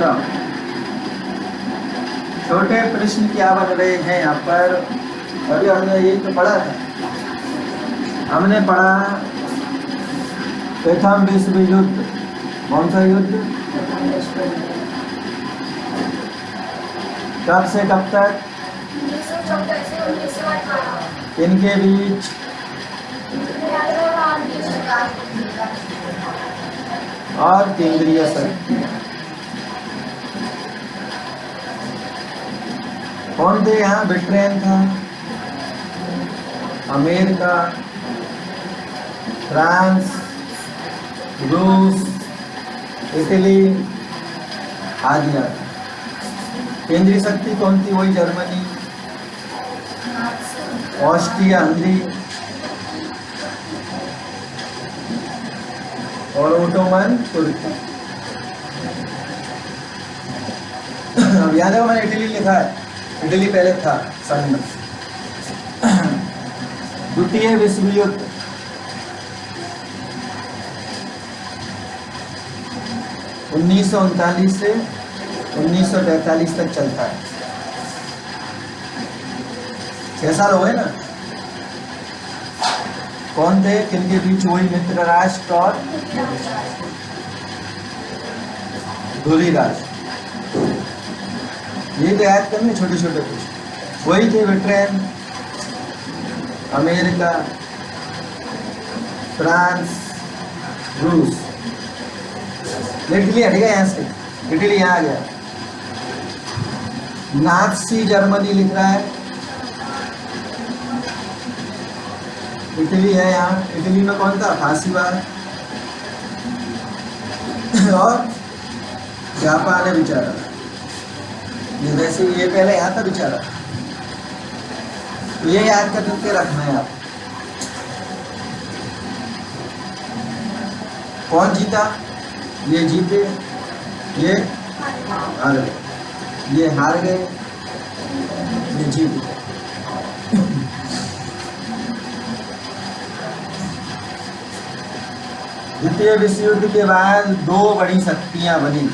सुनो, छोटे प्रश्न क्या बन रहे हैं यहाँ पर। अभी हमने यही तो पढ़ा था, हमने पढ़ा प्रथम विश्व युद्ध। कौन सा युद्ध? कब से कब तक? 1974 से 1918। इनके बीच और केंद्रीय शक्ति कौन थे यहाँ? ब्रिटेन था, अमेरिका, फ्रांस, रूस, इटली आदि आदि। केंद्रीय शक्ति कौन थी? वही जर्मनी, ऑस्ट्रिया हंगरी और ओटोमन तुर्की। अब याद है मैंने इटली लिखा है, इटली पहले था सन में। द्वितीय विश्व युद्ध 1939 से 1943 तक चलता है। 6 साल हो गए ना। कौन थे? किनके बीच? वही मित्र राष्ट्र और धुरी राष्ट्र। ये तो याद करने छोटे छोटे कुछ। वही थे ब्रिटेन, अमेरिका, फ्रांस, रूस। इटली हट गया यहाँ से, इटली यहाँ आ गया। नाज़ी जर्मनी लिख रहा है, इटली है यहाँ। इटली में कौन था? फांसीवाद। और जापान है बेचारा, ये वैसे ये पहले यहाँ था बेचारा। तो ये याद करके रखना है आप। कौन जीता? ये जीते, ये हार गए, ये हार गए, ये जीत गए। द्वितीय विश्व युद्ध के बाद 2 बड़ी शक्तियां बनी।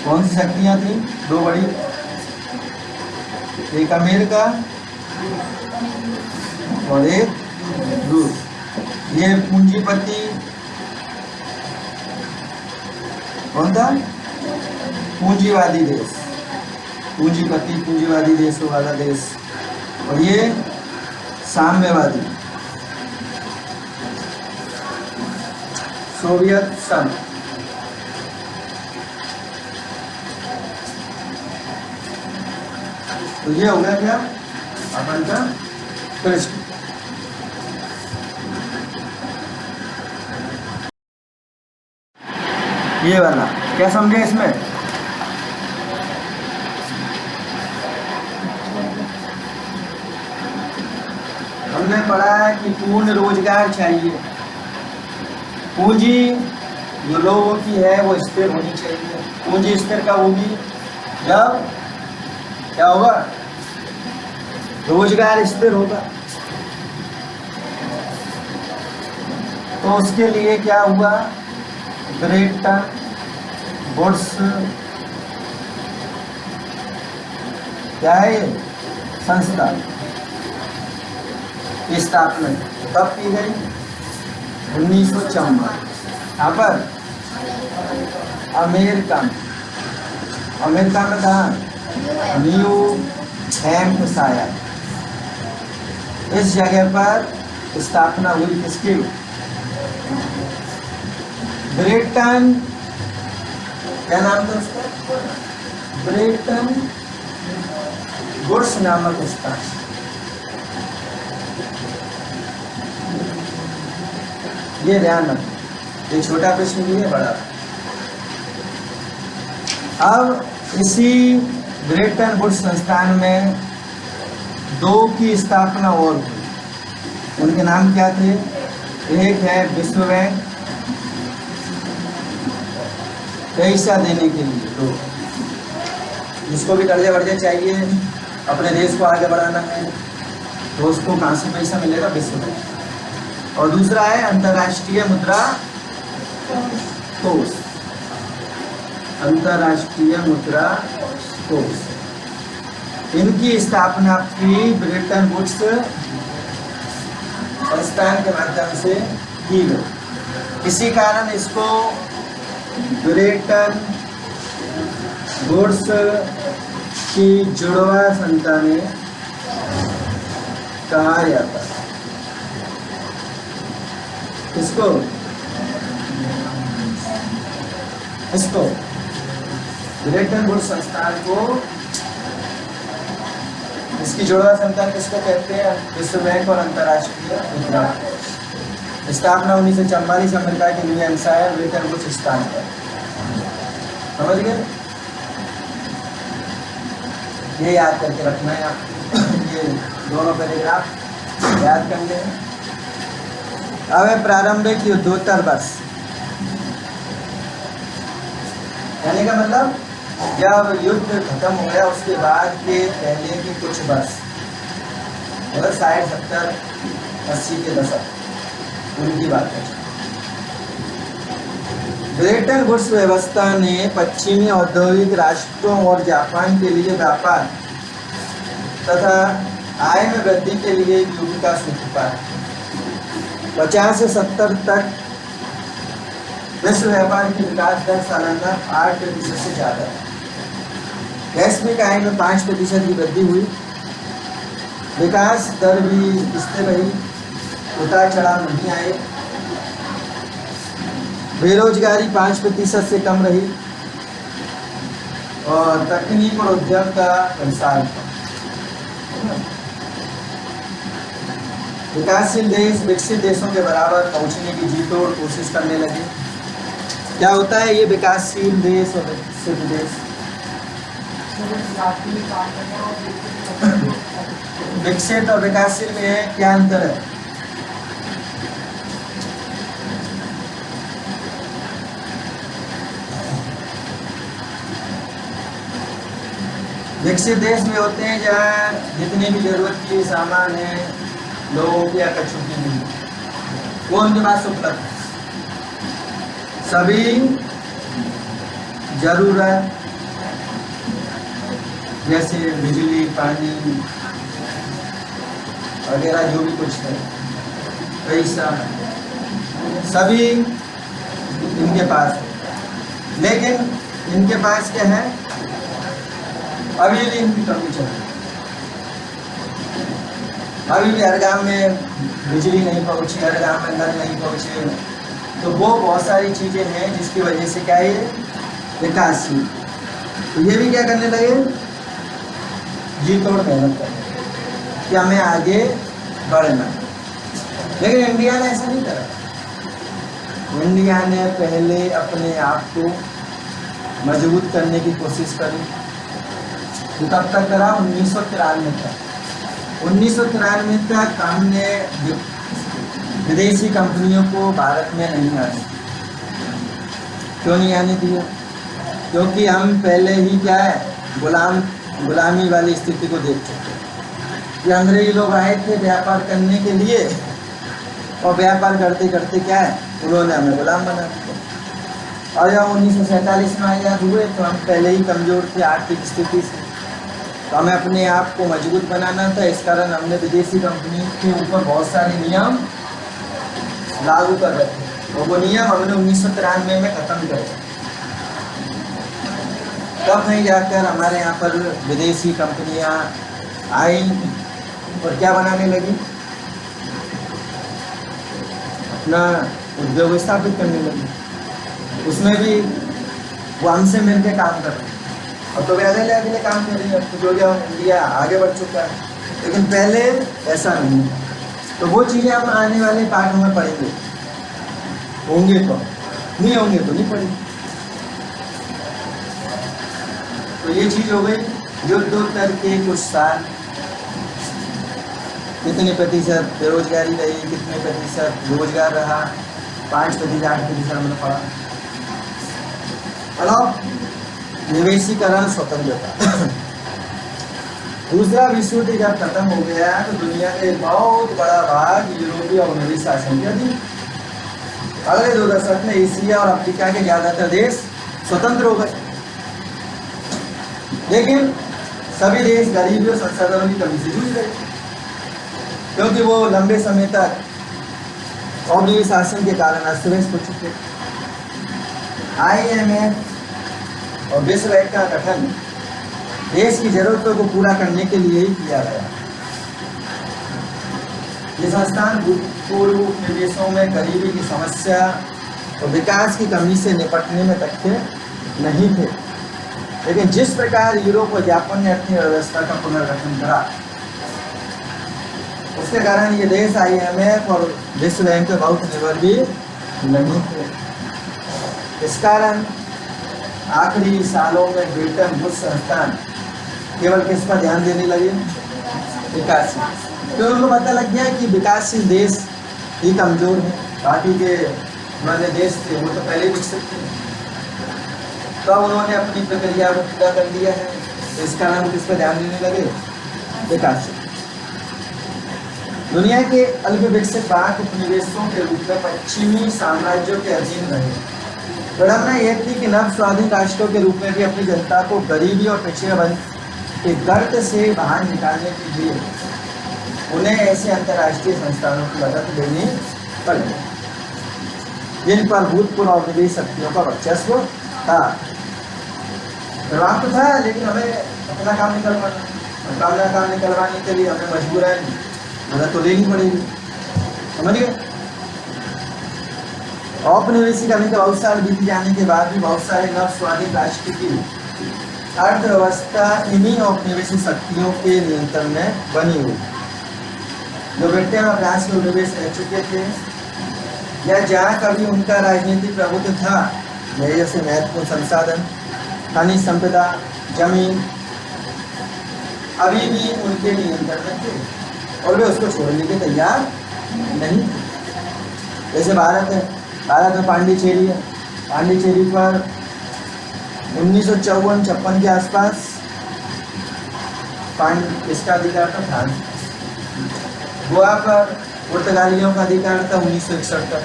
कौन सी शक्तियां थी? 2 बड़ी। एक अमेरिका और एक रूस। ये पूंजीपति कौन था? पूंजीवादी देश, पूंजीपति पूंजीवादी देशों वाला देश। और ये साम्यवादी सोवियत संघ। तो ये हो गया क्या अपन का प्रश्न। ये वाला क्या समझे इसमें? हमने पढ़ा है कि पूर्ण रोजगार चाहिए। पूंजी जो लोगों की है वो स्थिर होनी चाहिए। पूंजी स्थिर कब होगी? जब क्या होगा? रोजगार स्थिर होगा। तो उसके लिए क्या हुआ? ब्रेटन वुड्स क्या है ये संस्था की स्थापना कब की गई? 1954। यहाँ पर अमेरिका में कहा? New Hampshire. इस जगह पर स्थापना हुई किसकी? ब्रेटन, क्या नाम था उसका? ब्रेटन वुड्स नामक स्थान। ये ध्यान रखना, ये छोटा प्रश्न भी है, बड़ा। अब इसी ब्रेटन वुड्स संस्थान में 2 की स्थापना और हुई। उनके नाम क्या थे? एक है विश्व बैंक, पैसा देने के लिए 2, जिसको भी कर्जे वर्जे चाहिए, अपने देश को आगे बढ़ाना है, तो उसको कहाँ से पैसा मिलेगा? विश्व बैंक। और दूसरा है अंतर्राष्ट्रीय मुद्रा कोष। अंतर्राष्ट्रीय मुद्रा कोष। इनकी स्थापना भी ब्रिटेन वुड्स संस्थान के माध्यम से की गई। इसी कारण इसको ब्रिटेन वुड्स की जुड़वा संतानें कहा जाता है। इसको ब्रिटेन वुड्स संस्थान को, इसकी जुड़वा संतान किसको कहते हैं? विश्व बैंक और अंतर्राष्ट्रीय मुद्रा कोष। स्थापना 1944 अमेरिका के न्यूहैम्पशायर ब्रिटेन वुड्स स्थान पर। समझ गए? ये याद करके रखना है आपको। ये दोनों पैराग्राफ याद करने हैं। अब है प्रारंभिक युद्धोत्तर वर्ष। कहने का मतलब जब युद्ध खत्म हो गया उसके बाद के पहले के कुछ वर्ष, मतलब 60, 70, 80 के दशक, उनकी बात है। ब्रिटेन वुड्स व्यवस्था ने पश्चिमी औद्योगिक राष्ट्रों और जापान के लिए व्यापार तथा आय में वृद्धि के लिए युग का सूत्र पाया। 50 से 70 तक विश्व व्यापार की विकास दर सालाना 8% से ज़्यादा है। वैश्विक आय में 5% की वृद्धि हुई। विकास दर भी स्थिर रही, उतार चढ़ाव नहीं आए। बेरोजगारी 5% से कम रही और तकनीक और उद्योग का प्रसार हुआ। विकासशील देश विकसित देशों के बराबर पहुंचने की जी तोड़ कोशिश करने लगे। क्या होता है ये विकासशील देश और विकसित देश? विकसित और विकासशील में क्या अंतर है? विकसित देश में होते हैं जहाँ जितने भी जरूरत की सामान है लोगों की या कच्चों की नहीं, वो उनके पास उपलब्ध है। सभी जरूरत जैसे बिजली, पानी वगैरह जो भी कुछ है, पैसा, सभी इनके पास है। लेकिन इनके पास क्या है? अभी भी इनकी कमी चल रही है। अभी भी हर गाँव में बिजली नहीं पहुंची, हर गाँव में नल नहीं पहुंचे। तो वो बहुत सारी चीज़ें हैं जिसकी वजह से क्या है विकासशील। तो ये भी क्या करने लगे? जी तोड़ मेहनत करने कि हमें आगे बढ़ना। लेकिन इंडिया ने ऐसा नहीं करा। इंडिया ने पहले अपने आप को मजबूत करने की कोशिश करी। कब तक करा? 1993 तक। 1993 तक हमने विदेशी कंपनियों को भारत में नहीं आने। क्यों नहीं आने दिया? क्योंकि हम पहले ही क्या है गुलामी वाली स्थिति को देख चुके हैं कि अंग्रेजी लोग आए थे व्यापार करने के लिए और व्यापार करते करते क्या है उन्होंने हमें गुलाम बना दिया। और जब 1947 में आज़ाद हुए तो हम पहले ही कमज़ोर थे आर्थिक स्थिति से, तो हमें अपने आप को मजबूत बनाना था। इस कारण हमने विदेशी कंपनी के ऊपर बहुत सारे नियम लागू कर रहे थे और वो नियम हमने 1993 में ख़त्म कर दिया। तब नहीं जाकर हमारे यहाँ पर विदेशी कंपनियाँ आई और क्या बनाने लगी? अपना उद्योग स्थापित करने लगी। उसमें भी वो हमसे मिलकर काम कर रहे हैं और तो वे अगले काम कर रही है। तो जो इंडिया आगे बढ़ चुका है, लेकिन पहले ऐसा नहीं है। तो वो चीज़ें हम आने वाले पाठों में पढ़ेंगे। होंगे तो नहीं, होंगे तो नहीं पढ़ेंगे। तो ये चीज़ हो गई। युद्धोत्तर के कुछ साल कितने प्रतिशत बेरोजगारी रही, कितने प्रतिशत रोजगार रहा? 5%, 8% हमने पढ़ा। हेलो, निवेशीकरण स्वतंत्रता। दूसरा विश्व युद्ध जब खत्म हो गया तो दुनिया का एक बहुत बड़ा भाग यूरोपीय उपनिवेश शासन के अधीन। अगले 2 दशक में एशिया और अफ्रीका के ज़्यादातर देश स्वतंत्र हो गए। लेकिन सभी देश गरीबी और संसाधनों की कमी से जूझ रहे थे, क्योंकि वो लंबे समय तक औपनिवेशिक शासन के कारण अस्त व्यस्त हो चुके। IMF और विश्व बैंक का गठन देश की जरूरतों को पूरा करने के लिए ही किया गया। ये संस्थान पूर्व उपनिवेशों में गरीबी की समस्या और विकास की कमी से निपटने में तथ्य नहीं थे, लेकिन जिस प्रकार यूरोप और जापान ने अर्थव्यवस्था का पुनर्गठन करा, उसके कारण ये देश IMF और विश्व बैंक पे बहुत निर्भर भी नहीं थे। इस कारण आखिरी सालों में ब्रिटेन बुश संस्थान केवल किस पर ध्यान देने लगे? विकासशील। तो उनको पता लग गया कि विकासशील देश ही कमजोर है, बाकी के हमारे देश थे वो तो पहले विकसित थे। तो उन्होंने अपनी प्रक्रिया को पूरा कर लिया है, इस कारण किस पर ध्यान देने लगे? विकासशील। दुनिया के अल्प विकसित भाग उपनिवेशों के रूप में पश्चिमी साम्राज्यों के अधीन रहे। विडंबना यह थी कि नव स्वाधीन राष्ट्रों के रूप में भी अपनी जनता को गरीबी और पिछड़ेपन के गर्त से बाहर निकालने के लिए उन्हें ऐसे अंतर्राष्ट्रीय संस्थानों की मदद लेनी पड़ी, जिन पर भूतपूर्व औपनिवेशिक शक्तियों का वर्चस्व था। प्रभाव तो था, लेकिन हमें अपना काम निकलवाने के लिए हमें मजबूरन मदद तो लेनी पड़ेगी। समझ गए? औपनिवेशीकरण के बहुत साल बीत जाने के बाद भी बहुत सारे नव स्वाधीन राष्ट्र की अर्थव्यवस्था इन्हीं औपनिवेशिक शक्तियों के नियंत्रण में बनी हुई। जो ब्रिटेन और फ्रांस के उपनिवेश रह चुके थे या जहाँ कभी उनका राजनीतिक प्रभुत्व था, जैसे महत्वपूर्ण संसाधन, खनिज संपदा, जमीन, अभी भी उनके नियंत्रण में थे और वे उसको छोड़ने के तैयार नहीं थे। जैसे भारत है, भारत में पांडिचेरी है। पांडिचेरी पर 1954-56 के आसपास इसका अधिकार था फ्रांस। गोवा पर पुर्तगालियों का अधिकार था 1961 तक।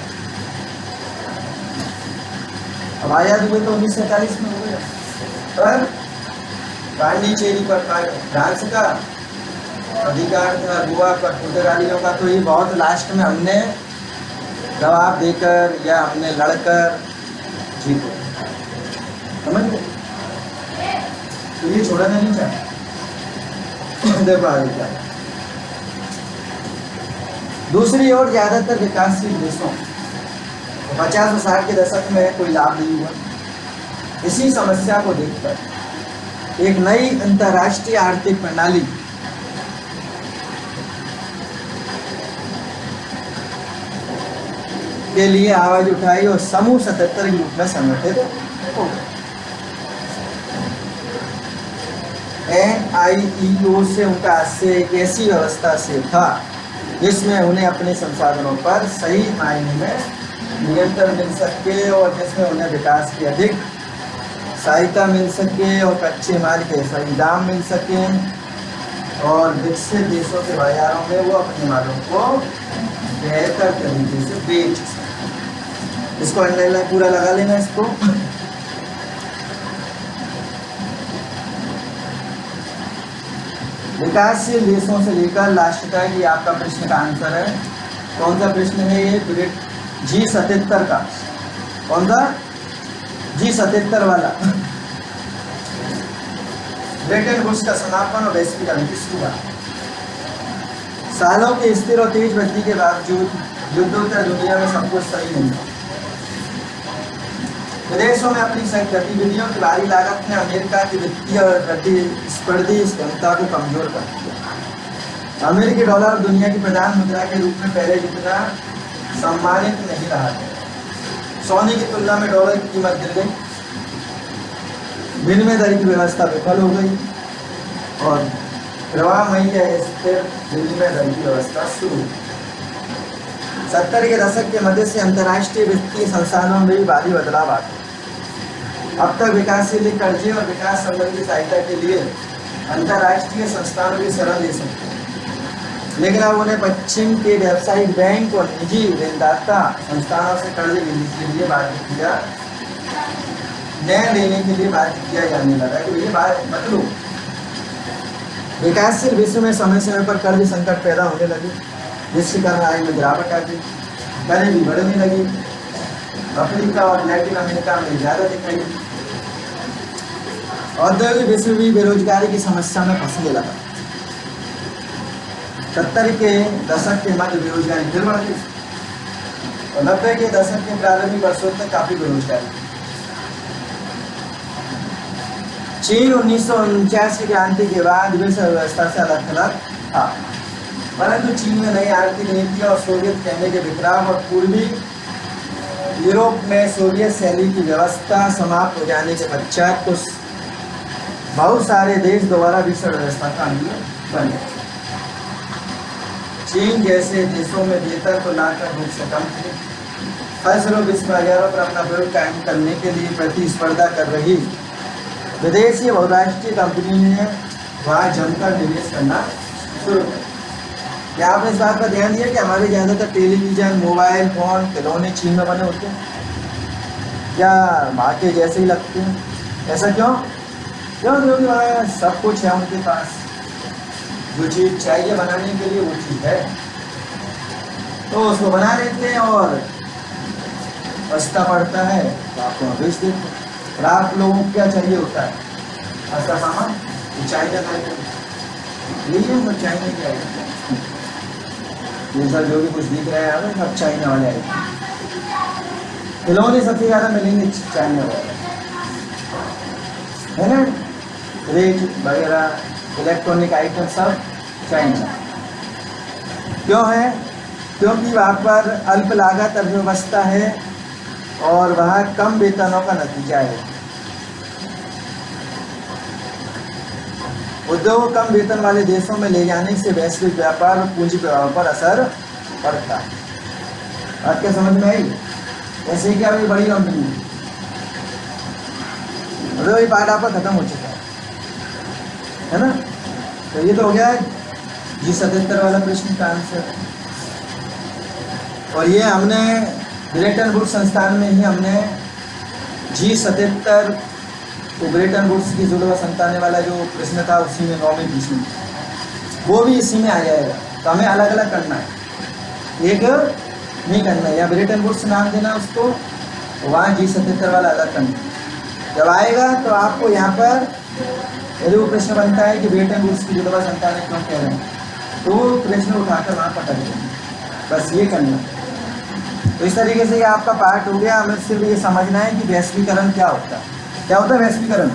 अब आजाद हुए तो 1947 में हुए, पर पांडिचेरी पर फ्रांस का अधिकार था, गोवा पर पुर्तगालियों का। तो ये बहुत लास्ट में हमने जवाब देकर या हमने लड़कर जीते। समझ गए? तो ये छोड़ना नहीं चाहते। देखो आगे क्या। दूसरी ओर ज्यादातर विकासशील देशों 50 और 60 के दशक में कोई लाभ नहीं हुआ। इसी समस्या को देखकर एक नई अंतर्राष्ट्रीय आर्थिक प्रणाली के लिए आवाज उठाई और समूह 77 के रूप में संगठित हो गए। NIEO से उनका आशय एक ऐसी व्यवस्था से था जिसमें उन्हें अपने संसाधनों पर सही मायने में नियंत्रण मिल सके और जिसमें उन्हें विकास की अधिक सहायता मिल सके और कच्चे माल के सही दाम मिल सके और विकसित देशों के बाजारों में वो अपने मालों को बेहतर तरीके से बेच सके। इसको अंडरलाइन पूरा लगा लेना इसको। विकासशील देशों से लेकर लास्ट तक ये आपका प्रश्न का आंसर है। कौन सा प्रश्न है ये? G77 का। कौन सा? G77 वाला। ब्रिटेन बुश का समापन और वैश्वीकरण की शुरुआत। सालों के स्थिर और तेज वृद्धि के बावजूद युद्धोत्तर दुनिया में सब कुछ सही नहीं था। विदेशों में अपनी गतिविधियों की भारी लागत ने अमेरिका की वित्तीय और प्रतिस्पर्धी क्षमता को कमजोर कर दिया। अमेरिकी डॉलर दुनिया की प्रधान मुद्रा के रूप में पहले जितना सम्मानित नहीं रहा था। सोने की तुलना में डॉलर की कीमत गिर गई, विनिमय दर की व्यवस्था विफल हो गई और प्रवाहमयी या स्थिर विनिमय दर की व्यवस्था शुरू हुई। 70 के दशक के मध्य से अंतर्राष्ट्रीय वित्तीय संस्थानों में भी भारी बदलाव आ गए। अब तक विकासशील कर्जे और विकास संबंधी सहायता के लिए अंतर्राष्ट्रीय संस्थानों की शरण ले सकते हैं, लेकिन अब उन्हें पश्चिम के व्यावसायिक बैंक और निजी ऋणदाता संस्थानों से कर्ज लेने के लिए बाध्य किया न्याय देने के लिए बात किया जाने लगा कि ये बात मत लो। विकासशील विश्व में समय समय पर कर्ज संकट पैदा होने लगे, जिसके कारण आय में गिरावट आ गई, दरें भी बढ़ने लगी। अफ्रीका और लैटिन अमेरिका में ज़्यादा दिखाई दी। औद्योगिक विश्व भी बेरोजगारी की समस्या में फंसने लगा। 70 के दशक के मध्य बेरोजगारी फिर बढ़ गई और 90 के दशक के प्रारंभिक वर्षों तक काफी बेरोजगारी। चीन 1949 की क्रांति के बाद विश्व व्यवस्था से अलग थलग था, परंतु चीन में नई आर्थिक नीति और सोवियत केंद्र के विक्राम और पूर्वी यूरोप में सोवियत शैली की व्यवस्था समाप्त हो जाने के पश्चात कुछ बहुत सारे देश दोबारा विश्व व्यवस्था का अंग बने। चीन जैसे देशों में वेतन को लाकर भूख से कम थे, फसलों विश्व बाजारों पर अपना प्रयोग कायम करने के लिए प्रतिस्पर्धा कर रही विदेशी बहुराष्ट्रीय कंपनी ने वहाँ जमकर निवेश करना शुरू किया। क्या आपने इस बात पर ध्यान दिया कि हमारे ज़्यादातर टेलीविज़न, मोबाइल फोन, खिलौने चीन में बने होते हैं? क्या वहाँ के जैसे ही लगते हैं? ऐसा क्यों? क्योंकि वहाँ सब कुछ है उनके पास, जो चीज़ चाहिए बनाने के लिए वो चीज़ है, तो उसको बना लेते हैं और सस्ता पड़ता है तो आपको बेच देते हैं। और आप लोगों को क्या चाहिए होता है? सस्ता सामान, तो चाइना का लीजिए, तो चाइना क्या है, ये सब जो भी कुछ दिख रहा है यहाँ सब चाइना वाले आए। खिलौने सबसे ज़्यादा मिलेंगे चाइना वाले, है ना? फ्रिज वगैरह, इलेक्ट्रॉनिक आइटम सब चाइना। क्यों है? क्योंकि वहाँ पर अल्प लागत अर्थव्यवस्था है और वहाँ कम वेतनों का नतीजा है। उद्योग कम वेतन वाले देशों में ले जाने से वैश्विक व्यापार और पूंजी प्रभाव पर असर पड़ता है। बात क्या समझ में आई? ऐसे क्या अभी बड़ी कंपनी ये पार्ट आपका खत्म हो चुका है ना? तो ये तो हो गया G77 वाला प्रश्न का आंसर। और ये हमने ब्रेटन वुड्स संस्थान में ही हमने G77 तो ब्रेटन वुड्स की जुड़वा संताने वाला जो प्रश्न था उसी में 9वें प्रश्न वो भी इसी में आ जाएगा। तो हमें अलग अलग करना है, एक नहीं करना है, या ब्रेटन वुड्स नाम देना उसको, वहाँ G77 वाला अलग करना। जब आएगा तो आपको यहाँ पर यदि वो प्रश्न बनता है कि ब्रेटन वुड्स की जुड़वा संतान क्यों कह रहे हैं, तो वो प्रश्न उठाकर वहाँ पटक देंगे। बस ये करना। तो इस तरीके से ये आपका पार्ट हो गया। हमें सिर्फ ये समझना है कि वैश्वीकरण क्या होता है। क्या होता है वैश्वीकरण?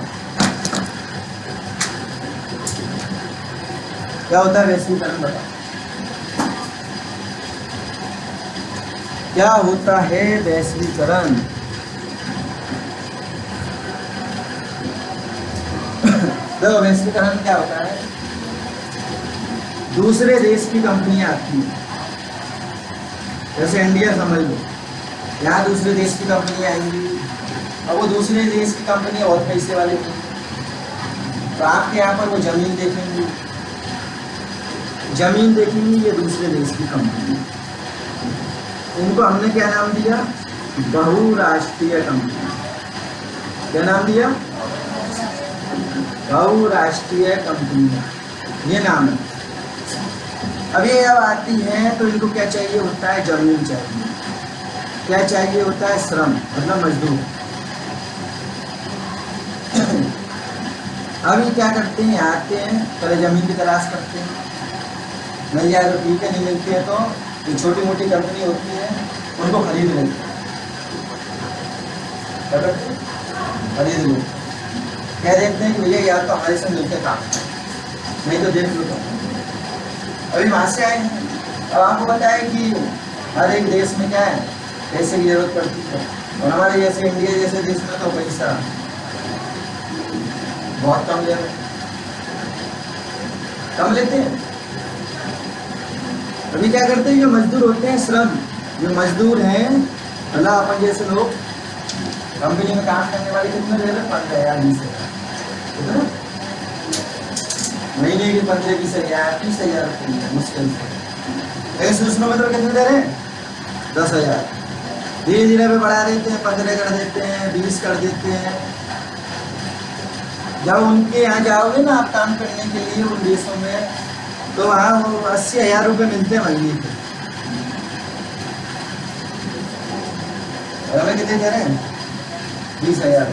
क्या होता है वैश्वीकरण? बताओ क्या होता है वैश्वीकरण? देखो वैश्वीकरण क्या होता है, दूसरे देश की कंपनियां आती हैं, जैसे इंडिया समझ लो, यहाँ दूसरे देश की कंपनियां आएंगी। अब वो दूसरे देश की कंपनियां और पैसे वाले थी, तो आपके यहाँ पर वो जमीन देखेंगी, ये दूसरे देश की कंपनी। इनको हमने क्या नाम दिया? बहुराष्ट्रीय कंपनी। क्या नाम दिया? बहुराष्ट्रीय कंपनियां, ये नाम है। अब ये जब आती हैं तो इनको क्या चाहिए होता है? जमीन चाहिए। क्या चाहिए होता है? श्रम, मतलब मजदूर। अब ये क्या करते हैं? आते हैं, पहले जमीन की तलाश करते हैं, मिल जाए तो ठीक है, नहीं मिलती है तो ये छोटी मोटी कंपनी होती है उनको खरीद लेते हैं। क्या करते हैं? खरीद लो, कह देते हैं कि भैया या तो हमारे से मिलकर काम, नहीं तो देख लो। अभी वहाँ से आए हैं, अब आपको पता है कि हर एक देश में क्या है, पैसे की जरूरत पड़ती है, और हमारे जैसे इंडिया जैसे देश में तो पैसा बहुत कम ले रहे हैं, कम लेते हैं। अभी क्या करते हैं? जो मजदूर होते हैं, श्रम, जो मजदूर हैं, मतलब अपन जैसे लोग कंपनी में काम करने वाले कितने ले रहे हैं? 15,000 20,000, महीने की 15-20,000 30,000 मुश्किल से। ऐसे उसमें मतलब कितने दे रहे हैं? 10,000। धीरे धीरे पे बढ़ा देते हैं, 15 कर देते हैं, 20 कर देते हैं, जब उनके यहाँ जाओगे ना आप काम करने के लिए उन देशों में, तो वहाँ वो 80,000 रुपये मिलते हैं महीने के। और हमें कितने दे रहे हैं? 20,000।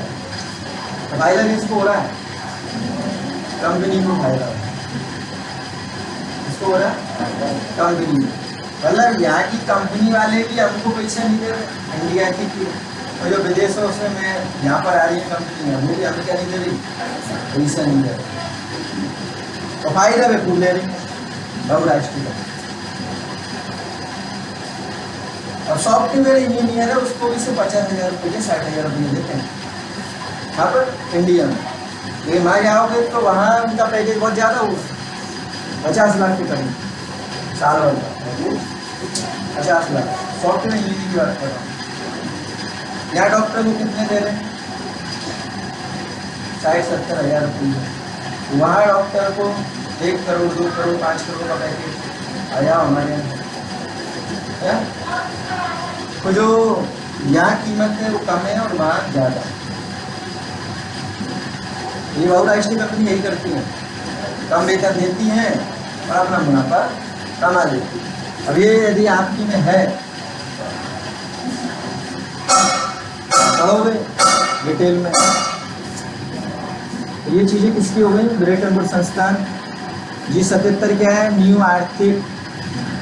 तो फायदा किसको हो रहा है? कंपनी को फायदा हो रहा है। किसको हो रहा है? कंपनी। मतलब यहाँ की कंपनी वाले भी हमको पैसा नहीं दे रहे, इंडिया की और जो विदेशों से मैं यहाँ पर आ रही है कंपनी है वो भी हमें क्या नहीं दे रही? पैसा नहीं दे रही। तो फायदा वे खूब ले रही बहुराष्ट्रीय का। और सॉफ्टवेयर इंजीनियर है उसको भी से 50,000 रुपये 60,000 रुपये देते हैं यहाँ पर इंडिया में। लेकिन वहाँ जाओगे तो वहाँ उनका पैकेज बहुत ज़्यादा होगा, 50 लाख के करीब साल भर का, 50 लाख। सॉफ्टवेयर इंजीनियर की बात कर रहा हूँ। यहाँ डॉक्टर को कितने दे रहे हैं? 60-70,000 रुपये। वहाँ डॉक्टर को 1 करोड़ 2 करोड़ 5 करोड़ का पैकेज आ जाओ हमारे यहाँ। तो जो यहाँ कीमत है वो कम है और वहाँ ज़्यादा। ये बहुराष्ट्रीय कंपनी यही करती है, कम वेतन देती हैं और अपना मुनाफा कमा लेती है। अब ये यदि आपकी में है पढ़ोगे डिटेल में, तो ये चीज़ें किसकी हो गई? ब्रेटन वुड्स संस्थान। G77 क्या है? न्यू आर्थिक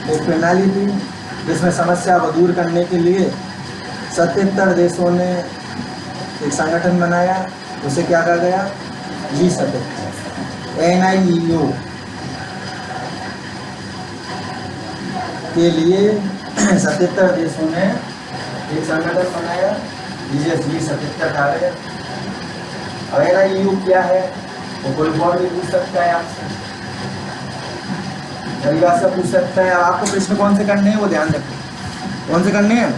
एक प्रणाली थी जिसमें समस्या को दूर करने के लिए 77 देशों ने एक संगठन बनाया, उसे क्या कहा गया? G77। NIEO के लिए 77 देशों ने एक संगठन बनाया, G77 कहा गया। अब NIEO क्या है वो कोई और भी पूछ सकता है आपसे, पूछ सकता है। आपको प्रश्न कौन से करने हैं वो ध्यान रखें। कौन से करने हैं?